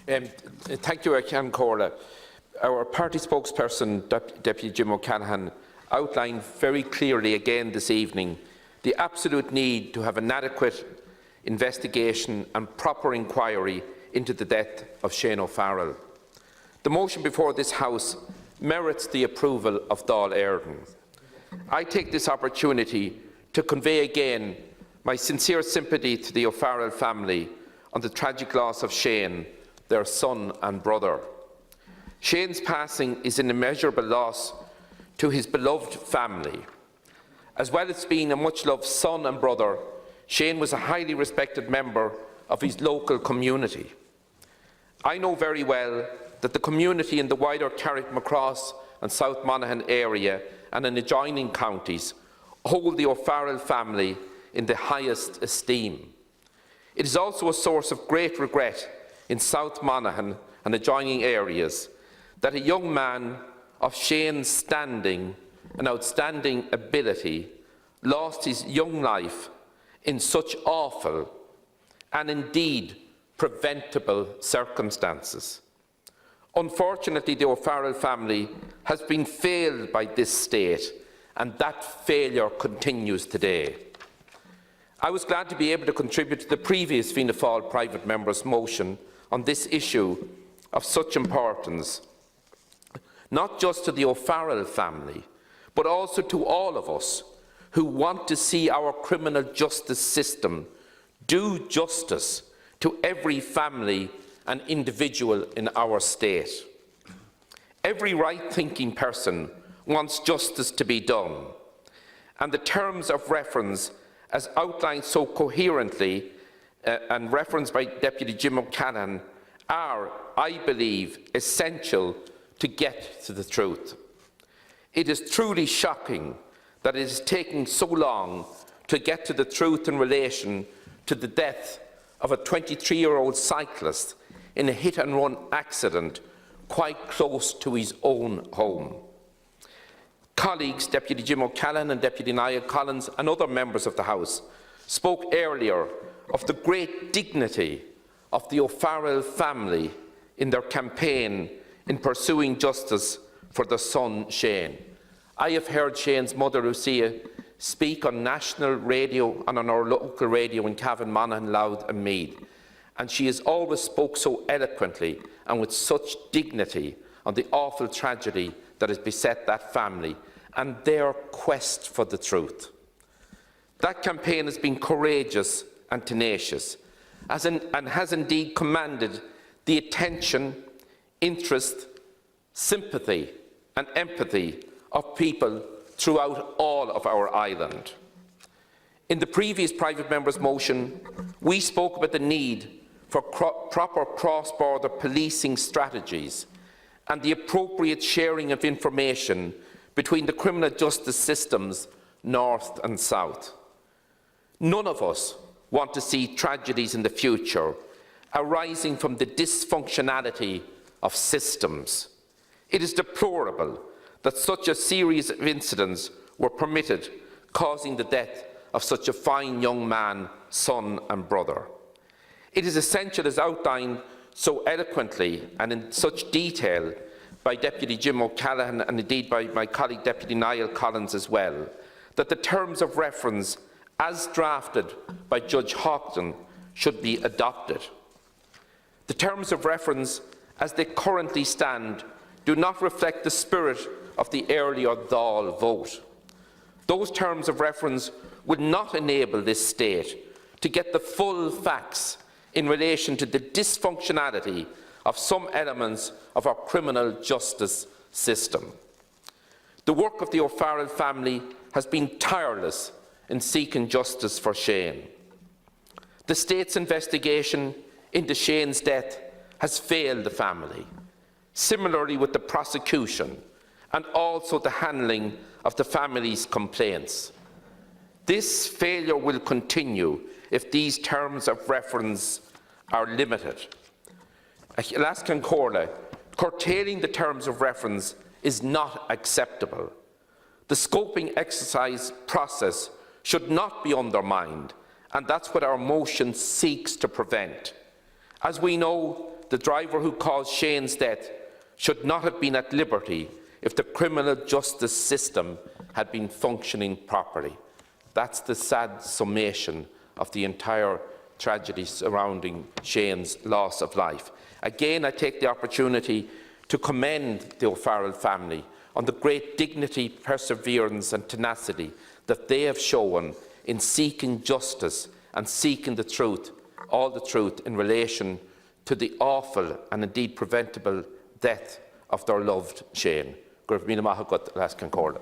Thank you, Ceann Comhairle. Our party spokesperson, Deputy Jim O'Callaghan, outlined very clearly again this evening the absolute need to have an adequate investigation and proper inquiry into the death of Shane O'Farrell. The motion before this House merits the approval of Dáil Éireann. I take this opportunity to convey again my sincere sympathy to the O'Farrell family on the tragic loss of Shane, their son and brother. Shane's passing is an immeasurable loss to his beloved family. As well as being a much-loved son and brother, Shane was a highly respected member of his local community. I know very well that the community in the wider Carrickmacross and South Monaghan area and in adjoining counties hold the O'Farrell family in the highest esteem. It is also a source of great regret in South Monaghan and adjoining areas that a young man of Shane's standing and outstanding ability lost his young life in such awful and indeed preventable circumstances. Unfortunately, the O'Farrell family has been failed by this state, and that failure continues today. I was glad to be able to contribute to the previous Fianna Fáil private member's motion on this issue of such importance, not just to the O'Farrell family, but also to all of us who want to see our criminal justice system do justice to every family and individual in our state. Every right-thinking person wants justice to be done, and the terms of reference, as outlined so coherently and referenced by Deputy Jim O'Callaghan, are, I believe, essential to get to the truth. It is truly shocking that it is taking so long to get to the truth in relation to the death of a 23-year-old cyclist in a hit-and-run accident quite close to his own home. Colleagues, Deputy Jim O'Callaghan and Deputy Niall Collins and other members of the House spoke earlier of the great dignity of the O'Farrell family in their campaign in pursuing justice for their son Shane. I have heard Shane's mother, Lucia, speak on national radio and on our local radio in Cavan, Monaghan, Louth and Meath, and she has always spoke so eloquently and with such dignity on the awful tragedy that has beset that family and their quest for the truth. That campaign has been courageous and tenacious, and has indeed commanded the attention, interest, sympathy and empathy of people throughout all of our island. In the previous private member's motion, we spoke about the need for proper cross-border policing strategies and the appropriate sharing of information between the criminal justice systems, north and south. None of us want to see tragedies in the future arising from the dysfunctionality of systems. It is deplorable that such a series of incidents were permitted, causing the death of such a fine young man, son and brother. It is essential, as outlined so eloquently and in such detail by Deputy Jim O'Callaghan and indeed by my colleague Deputy Niall Collins as well, that the terms of reference as drafted by Judge Houghton should be adopted. The terms of reference as they currently stand do not reflect the spirit of the earlier Dáil vote. Those terms of reference would not enable this state to get the full facts in relation to the dysfunctionality of some elements of our criminal justice system. The work of the O'Farrell family has been tireless in seeking justice for Shane. The state's investigation into Shane's death has failed the family, similarly with the prosecution and also the handling of the family's complaints. This failure will continue if these terms of reference are limited. Alas, Ceann Comhairle, curtailing the terms of reference is not acceptable. The scoping exercise process should not be undermined, and that's what our motion seeks to prevent. As we know, the driver who caused Shane's death, should not have been at liberty if the criminal justice system had been functioning properly. That's the sad summation of the entire tragedy surrounding Shane's loss of life. Again, I take the opportunity to commend the O'Farrell family on the great dignity, perseverance and tenacity that they have shown in seeking justice and seeking the truth, all the truth in relation to the awful and indeed preventable death of their loved Shane. Gur míle maith agat leis Concordia.